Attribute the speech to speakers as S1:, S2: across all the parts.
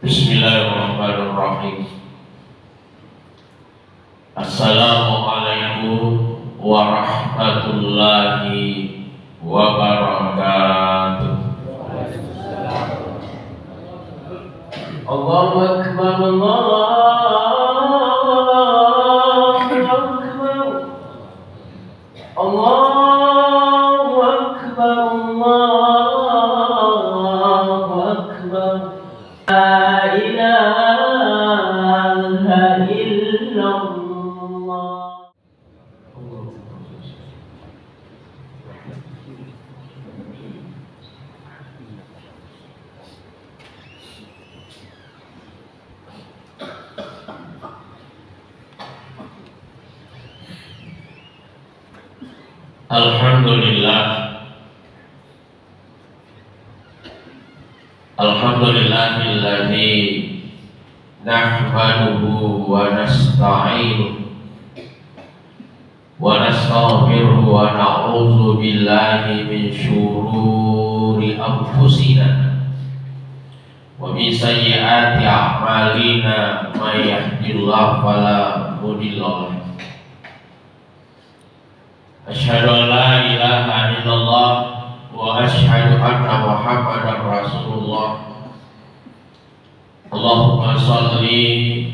S1: Bismillahirrahmanirrahim. Assalamualaikum warahmatullahi wabarakatuh. Allahu Akbar, Allahu Akbar, Allahu Akbar, Allahu Akbar. La ilaha illallah. Alhamdulillah. Alhamdulillahilladzi nahmaduhu wa nasta'inuhu wa nastaghfiruhu wa na'udzu billahi min syururi anfusina wa min sayyiati a'malina may yahdihillahu fala mudilla lahu. Asyhadu an la ilaha illallah wa asyhadu anna Muhammadar Rasulullah. Allahumma shalli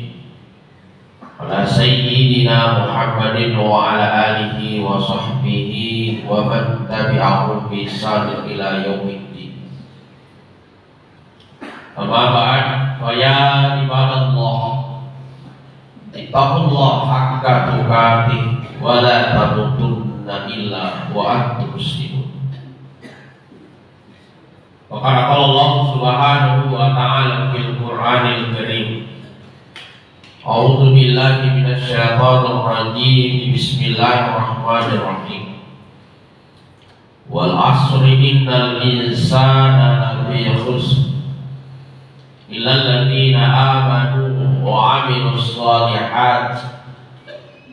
S1: ala sayyidina Muhammadin wa ala alihi wa sahbihi wa man tabi'ahum bi ihsan ila yaumiddin. Amma ba'd, fa ya ibadallah, ittaqullaha haqqa tuqatih wa la tamutunna illa wa antum muslimun. Wa qala Allah subhanahu wa ta'ala fil Qur'anil Karim. A'udzu billahi minasy syaithanir rajim. Bismillahirrahmanirrahim. Wal 'asri innal insana lafi khusr illal ladzina amanu wa 'amilus shalihat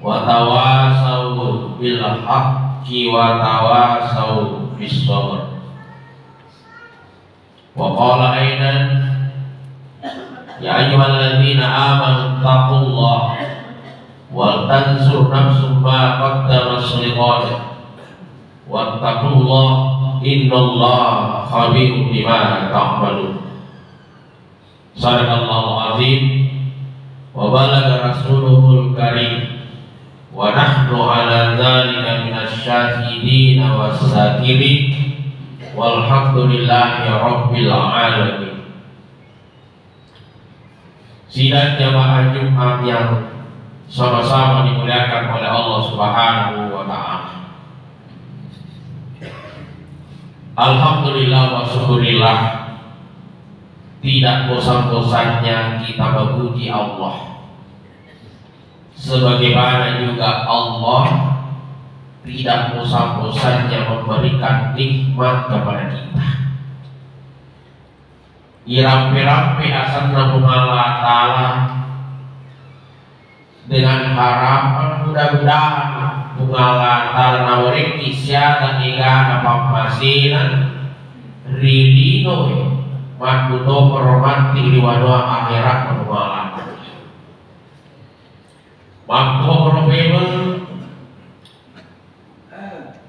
S1: wa tawasaw bil haqqi wa tawasaw bis sabr. Wa qala aidan ya ayyuhalladzina amanu taqullaha wal tanzur nafsum ma qaddamat lighad wattaqullaha innallaha khabirun bima ta'malun. Sadaqallahu azim wa balagha rasuluhul karim wa nahnu ala dzalika minasy syahidin was-sakirin walhamdulillahi rabbil alamin. Sidang jamaah Jumat yang sama-sama dimuliakan oleh Allah Subhanahu wa ta'ala. Alhamdulillah wa syukurillah, tidak bosan-bosannya kita memuji Allah, sebagaimana juga Allah tidak bosan-bosannya memberikan nikmat kepada kita. Irampe-rampe asalna Allah Ta'ala dengan harapan mudah-mudahan Allah Ta'ala nawarin kisya dan iga napapasinan rilino makuto permanti liwanua akhirat menumala makto profemen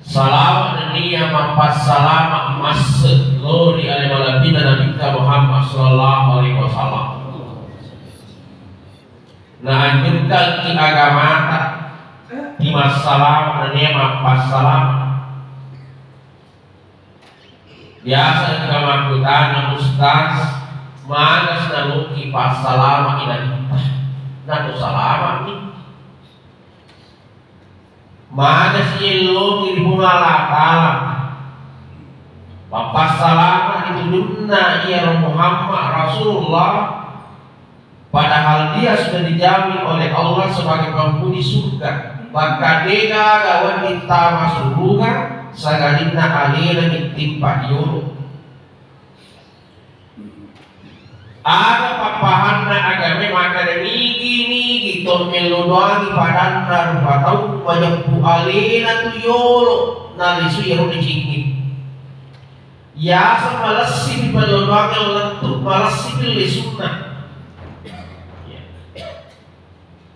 S1: salam dan dia mampas salam masuk lori alaihi wasallam Nabi Muhammad sallallahu alaihi wasallam. Nah, anjurkan di agama di masalah dan dia mampas salam. Biasa jika makutan ustaz manas naluki pas salam ina kita. Nah, salam ni mana sih lo ngirimungalakalam Bapak salam itu dunna ya Muhammad Rasulullah, padahal dia sudah dijamin oleh Allah sebagai penghuni surga. Maka dia gawan kita masuk surga sagalina alina ditimpa yuru. Ada papahan na agame maka nigi melodani padanna rupatau banyak alina tu yolo nalisu yero dicingit. Ya sama malasi di pelodani lentuk malasi pilih sunnah.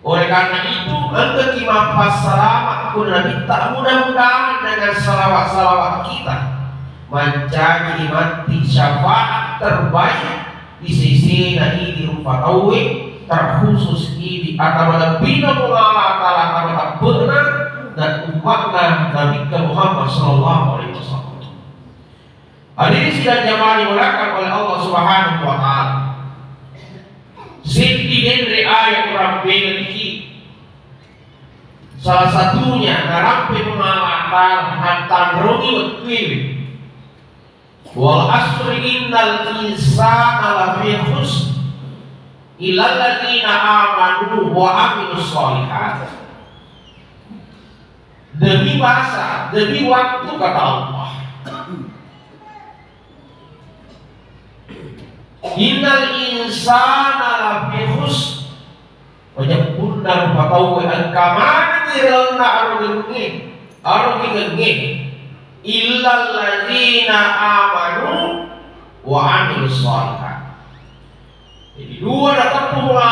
S1: Oleh karena itu, engkau kimampas selamat kuna minta mudah-mudahan dengan salawat-salawat kita menjadi mati syafaat terbaik di sisi nahi di rupatawi terkhusus ini atau lebih mengalah tak benar dan umatnya Nabi Muhammad Sallallahu Alaihi Wasallam. Hadirin sidang jamaah dimulakan oleh Allah Subhanahu Wa Taala. Siti dari ayat Rabbi ini salah satunya narampe mengalahkan hantam rogi wakil. Wal asri innal insana lafi khusr illal ladzina amanu wa amilus sholihat. Demi masa, demi waktu kata Allah. Innal insana lafi khusr. Wajah bundar patau al-kamana dirana arugin illal ladzina amanu wa amilus sholihat. Jadi dua datang pemula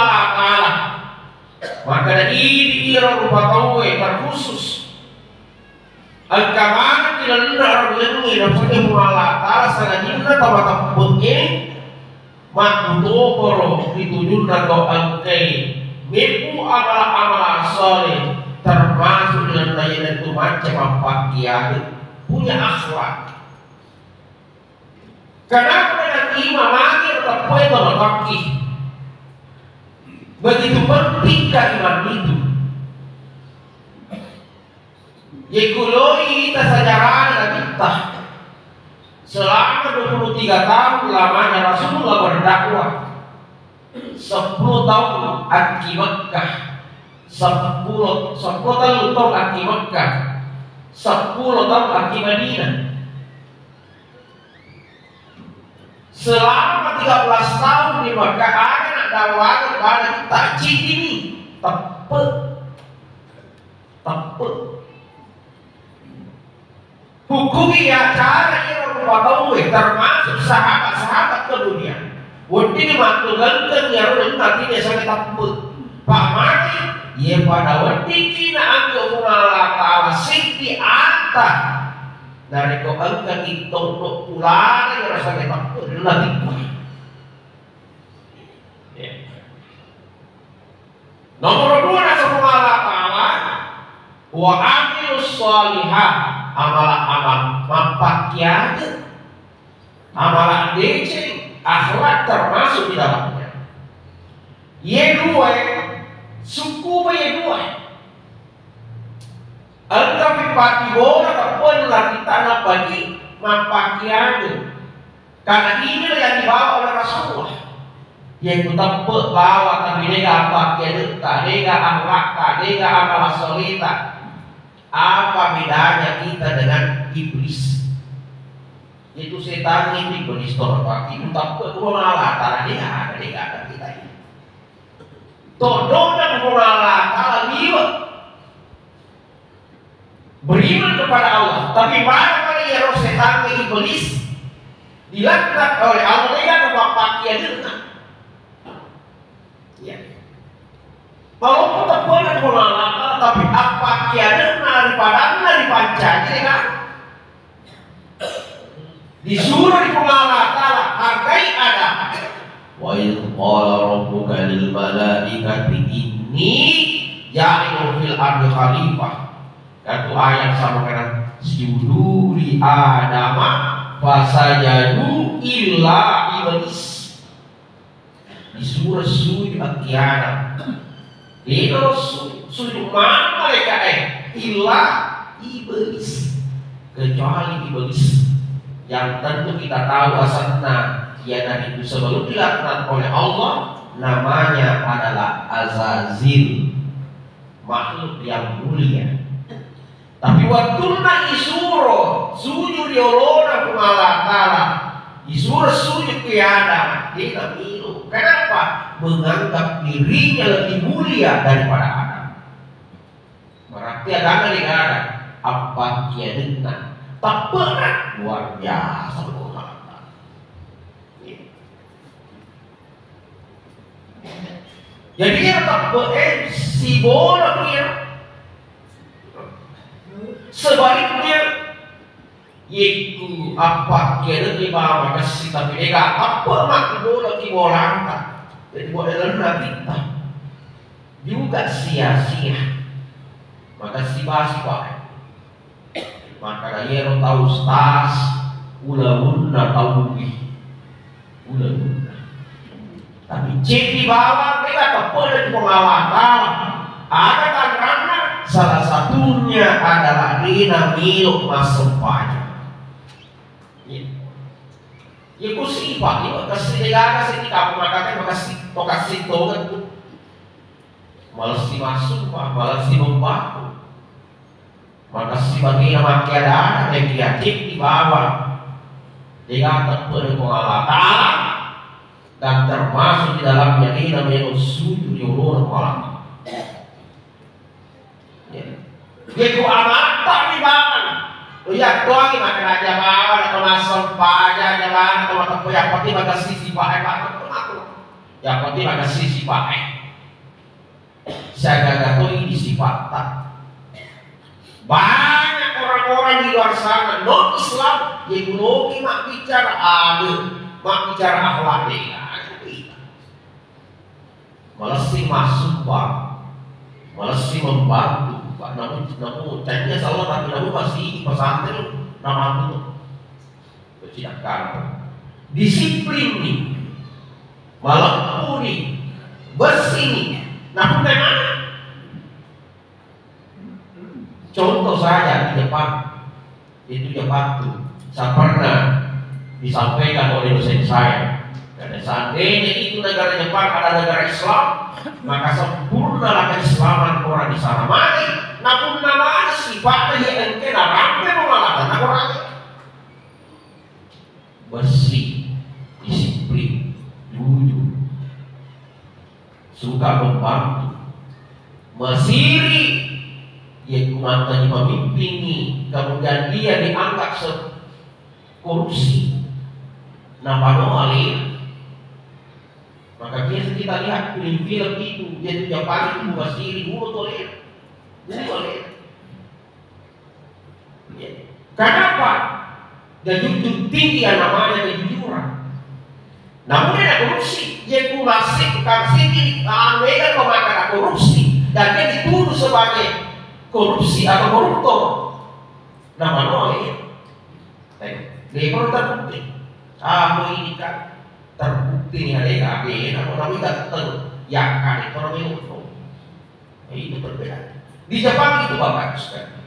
S1: maka dari ira patau terkhusus al-kamana dirana arugin dapat pemula sanadina tamat putih makutoporo ditujunkan doa mepu amalan soleh termasuk dalam layanan itu macam apa kiai punya akhlak. Kenapa dengan imam akhir terpoe terlekaki begitu pentingkah iman itu? Yekuloi kita sejarah kita selama 23 tahun lamanya Rasulullah berdakwah. 10 tahun Aki Mekah, 10 tahun Aki Mekah, 10 tahun Aki Madinah. Selama 13 tahun di Mekah ada dakwah kepada kita ini tepat. Hukumi acara yang berubah termasuk sahabat-sahabat ke dunia. Wadi dimaklukan yang nanti dia sangat takut. Pak Mati, ia pada wadi kina angka Allah Taala siti anta dari kau angka itu untuk pulang yang rasa takut nanti. Nomor 2 rasa Allah Taala wa amilus sholihat amal-amal mampakian amalan DC akhlak termasuk di dalamnya. Ye2 suku ye2 engkau pipati bola ataupun lagi tanah bagi mampakian karena inilah yang dibawa oleh Rasulullah yang kita bawa tapi nega apa kedeta nega akhlak nega amal solita. Apa bedanya kita dengan iblis? Itu setan ini iblis torbaki untuk mengalah tanah dia ada kita ini. Todong dan mengalah tanah dia beriman kepada Allah, tapi mana kali ya roh setan iblis dilaknat oleh Allah dia ke bapak dia dengar. Ya. Walaupun terpulang mengalah tapi apa kiana daripada dipancani kan? Disuruh di pengalah Ta'ala hargai Adam. Wa idh qala rabbuka lil malaikati inni ja'ilun fil ardi khalifah. Satu ayat sama dengan sujudu li Adama fasajadu illa iblis. Disuruh sujud Adam. Itu sujud mana mereka illa iblis kecuali iblis yang tentu kita tahu asalnya dia itu sebelum dilaknat oleh Allah namanya adalah Azazil makhluk yang mulia. Tapi waktu isuro sujud diolona Allah Ta'ala disuruh sujud ke Adam dia tak milu. Kenapa? Menganggap dirinya lebih mulia daripada Adam. Berarti ada negara apa dia dengar tak pernah luar biasa berkata. Jadi yang tak si si bola dia. Sebaliknya, yaitu apa kira di bawah kasih tapi dia apa mak bola di bola angkat. Jadi boleh kita juga sia-sia. Maka si basi pak. Maka dia tahu stas, ulah-ulah tahu ulah-ulah. Tapi cek di bawah mereka kepada pengawatan. Ada kan karena salah satunya adalah Rina Milo Masempanya. Ya kusi pak, ya kasih negara sih kamu makakan makasih togat. Malas si masuk pak, malas si membantu. Makasih bagi nama keadaan yang kreatif di bawah. Dia terpenuhi pengawatan dan termasuk di dalamnya ini namanya sujud di ulur malam. Dia amatan di bawah. Lihat tuangi makan aja bawah atau masuk pajak aja bawah atau makan yang penting makan sisi pakai banget aku. Yang penting makan sisi pakai. Saya gak tahu ini sifat tak. Banyak orang-orang di luar sana non Islam yang menolongi mak bicara adil, mak bicara akhlak dia. Malah sih masuk pak, malah sih membantu pak. Namun tadinya salah tapi namun masih pesantren nama itu tidak kalah. Disiplin nih, malah nih, bersih nih. Namun bagaimana? Contoh saja di Jepang, itu Jepang tuh, saya pernah disampaikan oleh dosen saya. Karena seandainya itu negara Jepang adalah negara Islam, maka sempurnalah keislaman orang di sana. Mari, namun nama sifatnya yang kena ramai mengalahkan orang bersih, disiplin, jujur, suka membantu, mesiri, yaitu mantan pemimpin, kemudian dia dianggap korupsi. Nama doa maka biasa kita lihat film-film itu dia yang paling mubasiri boleh. Kenapa? Dan jujur tinggi yang namanya kejujuran. Namun dia korupsi, dia kurasi kasih mereka pemakan korupsi dan dia dituduh sebagai korupsi atau koruptor. Nama doa dia perlu terbukti. Ini kan terbukti nih ada namun tidak teryakan ekonomi itu. Itu berbeda. Di Jepang itu bapak sekali.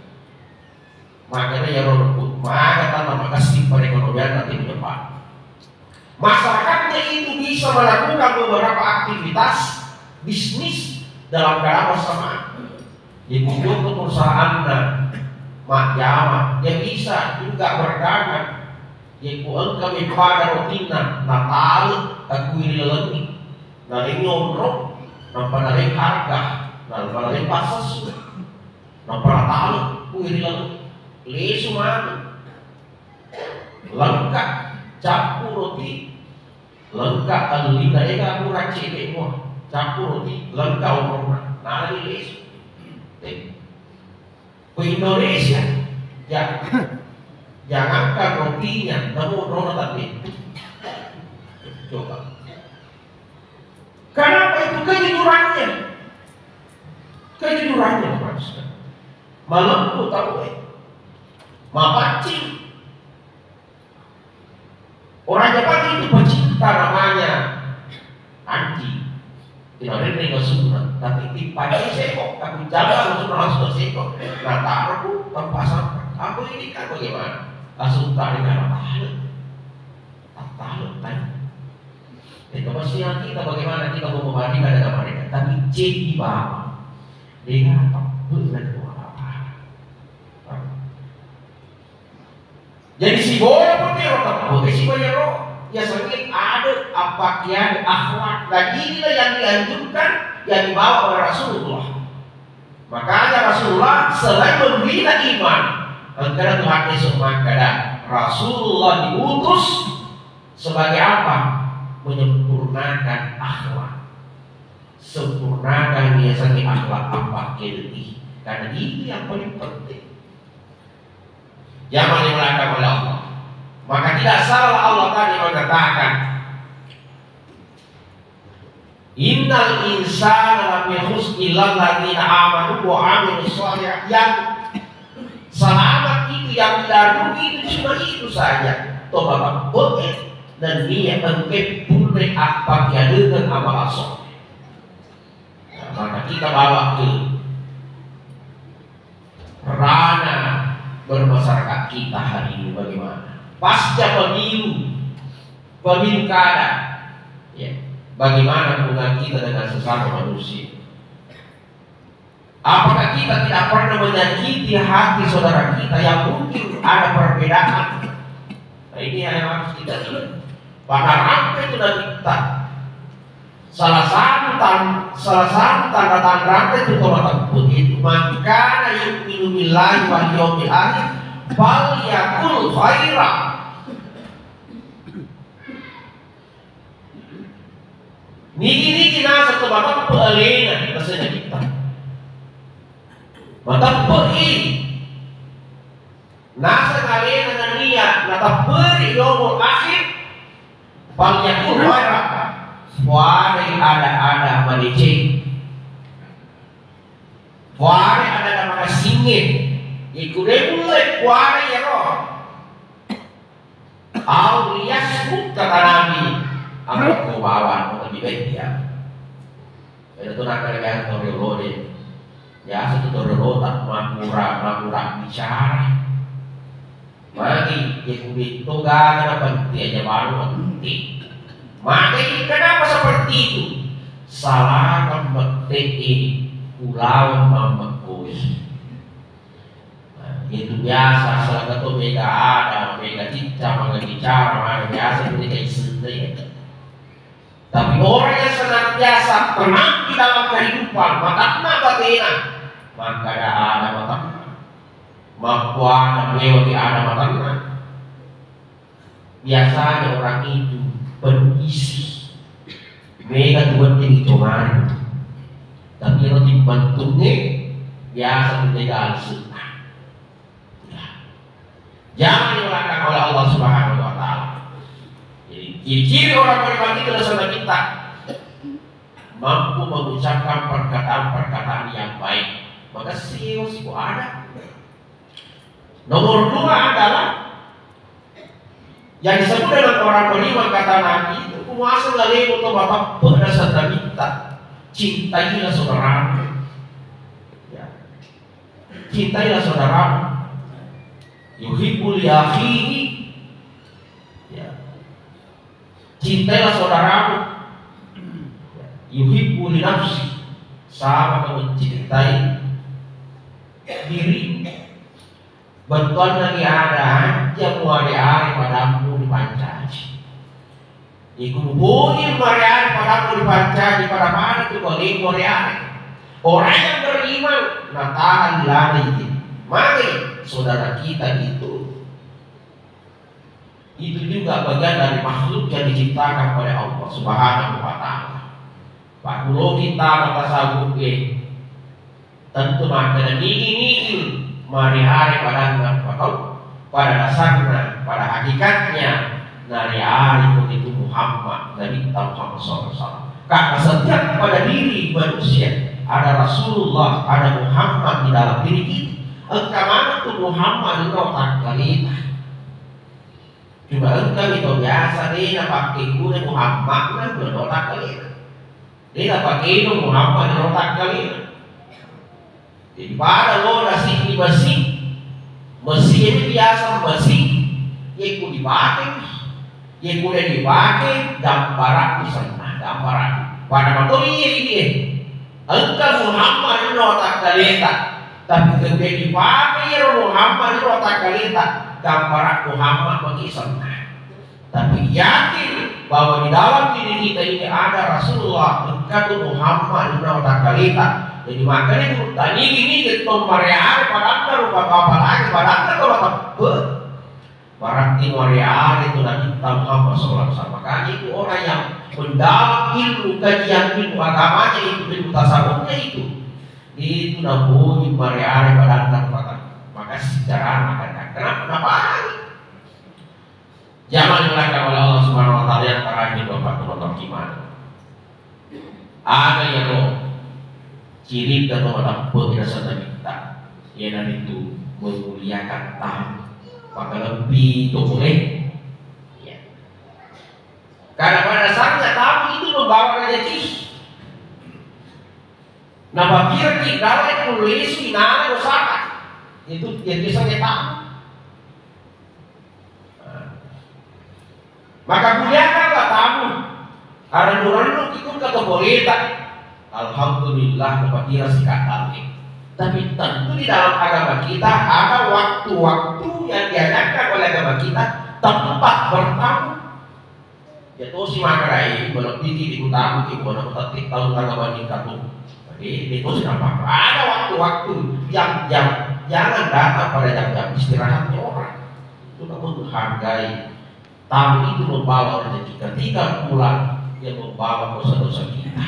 S1: Makanya ya rebut, maka tanpa kasih perekonomian nanti di depan. Masyarakatnya itu bisa melakukan beberapa aktivitas bisnis dalam keadaan bersamaan. Dikunjung ke perusahaan mak jama, dia bisa juga berdagang. Yang kuang kami pada rutina Natal aku ini lagi nari ngomong nampak nari harga nampak nari pasas nampak Natal aku ini lagi lesu mana lengkap campur roti lengkap alih dari aku racik semua campur roti lengkap umurnya nari lesu ke Indonesia ya. Jangankan rotinya, namun rono tadi. Coba. Kenapa itu kejujurannya? Kejujurannya maksudnya. Malam tu tahu Mapaci. Orang Jepang itu pecinta namanya anjing. Tidak ada yang sunat, tapi timpanya sekok. Tapi jangan langsung sekok. Nah taruh tanpa sampah. Aku ini kan bagaimana? Langsung tarik ke tahu kan? Kemasihan kita bagaimana kita mau membandingkan dengan mereka? Tapi cek di bawah, dia benar apa? Jadi si bola putih otak, si bola ya sering ada apa kian akhlak. Dan inilah yang dianjurkan yang dibawa oleh Rasulullah. Makanya Rasulullah selain membina iman, karena Tuhan Yesus mengatakan Rasulullah diutus sebagai apa? Menyempurnakan akhlak. Sempurnakan biasanya akhlak pakai lebih, karena itu yang paling penting. Jangan dimulakan oleh Allah. Maka tidak salah Allah tadi mengatakan, innal insana lafi khusr illa alladziina aamanu wa 'amilus shalihaat. Yang selamat itu, yang tidak rugi itu cuma itu saja. Toba boleh dan dia engkep pulih apa dia dengan amal soleh. Maka kita bawa ke ranah bermasyarakat kita hari ini bagaimana? Pasca pemilu kada, ya, bagaimana hubungan kita dengan sesama manusia? Apakah kita tidak pernah menyakiti hati saudara kita yang mungkin ada perbedaan? Nah, ini yang harus kita ingat. Pada rantai itu dan kita salah satu tanda-tanda rantai itu tobat itu, maka yu'minu billahi wal yawmil akhir falyakul khaira. Niki nasa tobat pelena rasanya kita. Mata peri nasa kalena dan niat nata peri yawmul akhir falyakul khaira. Wari ada malicing, wari ada maka singit, ikude mulai wari ya roh. Aulias kata Nabi, aku kebawan lebih baik dia. Itu nak kerja torilo deh, ya satu torilo tak makura bicara. Magi ikude itu gak ada penting aja baru penting. Maka kenapa seperti itu? Salah memetik pulau memekus. Nah, itu biasa. Salah satu mega ada, mega cinta, mega bicara, mega biasa ketika istri. Tapi orang yang senantiasa tenang di dalam kehidupan, maka batina, maka ada mata, makuan dan ada mata. Biasanya orang itu berisi mereka tuan tinggi cuman, tapi roti bantungnya biasa menjaga sunnah. Jangan dilakukan oleh Allah Subhanahu Wa Taala. Jadi ciri orang beriman itu adalah kita mampu mengucapkan perkataan-perkataan yang baik. Maka siapa ada. Nomor 2 adalah yang disebut dengan orang beriman kata Nabi itu kuasa lalemu atau bapak berdasar kita cintailah saudaramu, ya. Cintailah saudaramu, yuhibbul akhihi, ya. Cintailah saudaramu, ya. Yuhibbul nafsi, sama kamu mencintai diri. Betul lagi ada yang hari-hari padamu dipancaji. Dikumpulin hari-hari padamu dipancaji pada mana itu kalau hari-hari. Orang yang beriman natahan lari. Mari saudara kita itu juga bagian dari makhluk yang diciptakan oleh Allah Subhanahu Wa Taala. Pak Kulo kita kata sabu tentu makanan ini mari hari pada dasarnya, pada hakikatnya dari hari itu Muhammad dari Muhammad SAW. Karena setiap pada diri manusia ada Rasulullah, ada Muhammad di dalam diri kita. Engkau mana tuh Muhammad itu otak kalita. Cuma engkau itu biasa dia pakai guna Muhammad kan otak kalita. Dia pakai Muhammad di otak kalita. Jadi pada lo nasi di mesin ini biasa mesin, yang ku dipakai, yang kuda dipakai, gambaran di sana, gambaran. Pada waktu ini, engkau Muhammad itu otak kalita, tapi ketika dipakai Muhammad itu otak kalita, gambaran Muhammad bagi sana. Tapi yakin bahwa di dalam diri kita ini ada Rasulullah, engkau Muhammad itu otak kalita. Jadi makanya tanya ini kita mariari pada anda rupa apa lagi pada anda kalau tak berarti mariari itu Nabi Muhammad SAW. Makanya itu orang yang mendalam ilmu kajian ilmu agamanya itu ilmu tasawufnya itu nabu imariare badang kata. Maka secara maka kenapa? Jangan dilakukan oleh Allah Subhanahu Wa Taala yang terakhir bapak teman-teman gimana? Ada yang ciri dan orang penjelasan kita yang itu memuliakan tamu, maka lebih itu boleh. Ya. Karena pada dasarnya tamu itu membawa rezeki. Nah, bakir kita itu nulis finale usaha itu yang biasanya tamu. Maka muliakanlah tamu. Karena nurul itu kata bolehkan. Alhamdulillah dapat kira sikap. Tapi tentu di dalam agama kita ada waktu-waktu yang diadakan oleh agama kita tempat bertamu. Yaitu si makarai melebihi di utama di mana tetik tahun agama kita tuh. Jadi itu siapa? Ada waktu-waktu jam-jam jangan datang pada jam-jam istirahatnya orang. Itu kamu menghargai. Tamu itu membawa rezeki ketika pulang dia membawa dosa-dosa kita.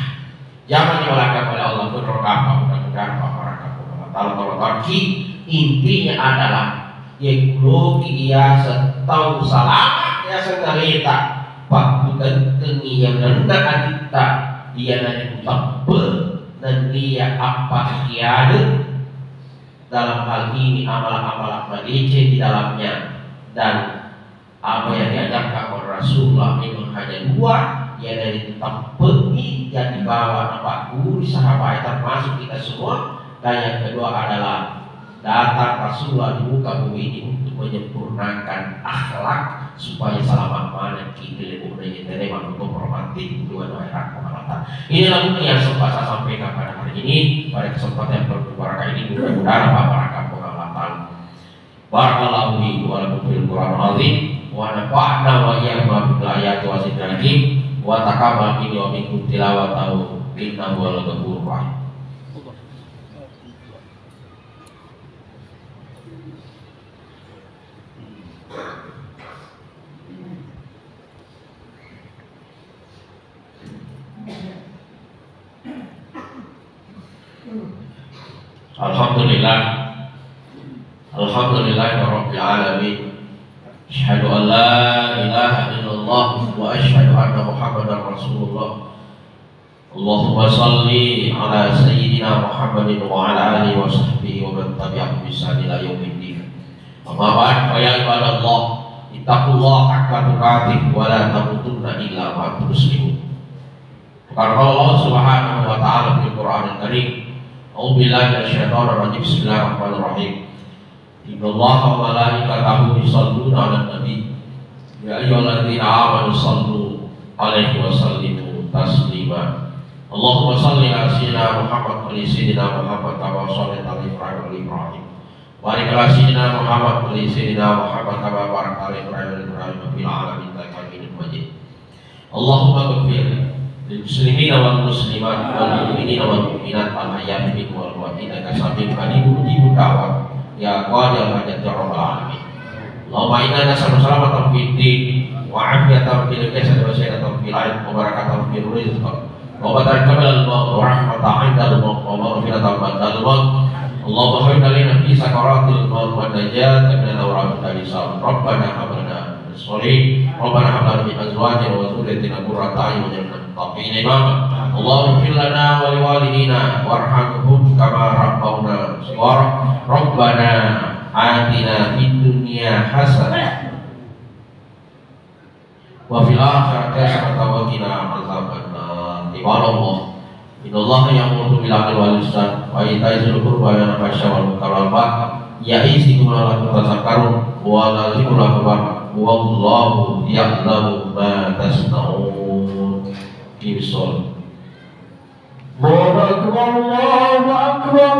S1: Jangan diolahkan oleh Allah berdoa mudah-mudahan para kalau intinya adalah yang logi ia setau salah ya sengalita waktu tengi yang rendah adita dia nanti tampil dan dia apa tiada dalam hal ini amalan-amalan malice di dalamnya dan apa yang diajarkan oleh Rasulullah memang hanya dua, ya dari tentang pergi yang dibawa Pak Guru sahabat termasuk kita semua, dan yang kedua adalah datang Rasulullah di muka bumi ini untuk menyempurnakan akhlak supaya selamat mana kita lebih menerima untuk hormati dua-dua akhirat kemamatan. Inilah mungkin yang sempat saya sampaikan pada hari ini pada kesempatan yang berbarakah ini mudah-mudahan barakah pengamatan. Barakallahu fiikum wa lakum fil Qur'anil azim. Wa nafa'na wa iyyakum bil ayati wa zikril hakim wa taqabbal minni wa minkum tilawatahu innahu huwal ghafurur rahim. Alhamdulillahirabbil alamin. Asyhadu an la ilaha illallah wa asyhadu anna Muhammadar Rasulullah. Allahumma shalli ala sayyidina Muhammadin wa ala alihi wa sahbihi wa man tabi'ahum bi ihsan ila yaumiddin. Amma ba'd fa ya ibadallah ittaqullaha haqqa tuqatih wa la tamutunna illa wa antum muslimun. Karena Allah Subhanahu wa taala di Qur'anul Karim, a'udzu billahi minasyaitonir rajim. Bismillahirrahmanirrahim. Innallaha wa malaikatahu yusholluna 'alan nabi. Ya ayyuhalladzina amanu shallu 'alaihi wa sallimu taslima. Allahumma shalli 'ala sayyidina Muhammad wa ala sayyidina Muhammad kama shallaita 'ala Ibrahim wa ala Ibrahim. Wa ala sayyidina Muhammad wa ala sayyidina Muhammad kama barakta 'ala Ibrahim wa ala Ibrahim fil 'alamin innaka Hamidum Majid. Allahumma ighfir lil muslimina wal muslimat wal mu'minina wal mu'minat al ahya'i minhum wal amwat innaka sami'un qaribun mujibud da'wat. Ya Qadil hajat ya Rabbal Alamin. Allahumma inna nas'aluka salamatan fid din wa 'afiyatan fil jasad wa sihhatan fil 'ilm wa barakatan fil rizq wa barakatan qabla al-maut wa rahmatan 'inda al-maut wa maghfiratan ba'da al-maut. Allahumma hawwin 'alaina fi sakaratil maut wa najatan min al-awrad al-hisab. Rabbana hab lana min sholihin Rabbana hab lana min azwajina wa dhurriyyatina qurrata a'yun waj'alna lil muttaqina imama. Allahumma ighfir lana wa liwalidina warhamhum kama rabbawna shighara. Rabbana atina fid dunya hasanah wa fil akhirati hasanah wa qina adzabannar. Ibadallah innallaha ya'muru bil 'adli wal ihsan wa ita'i dzil qurba wa yanha 'anil fahsya'i wal munkari wal baghi ya'izukum la'allakum tadhakkarun wa la'allakum tadhakkarun wallahu ya'lamu ma tasna'un. Allahu akbar.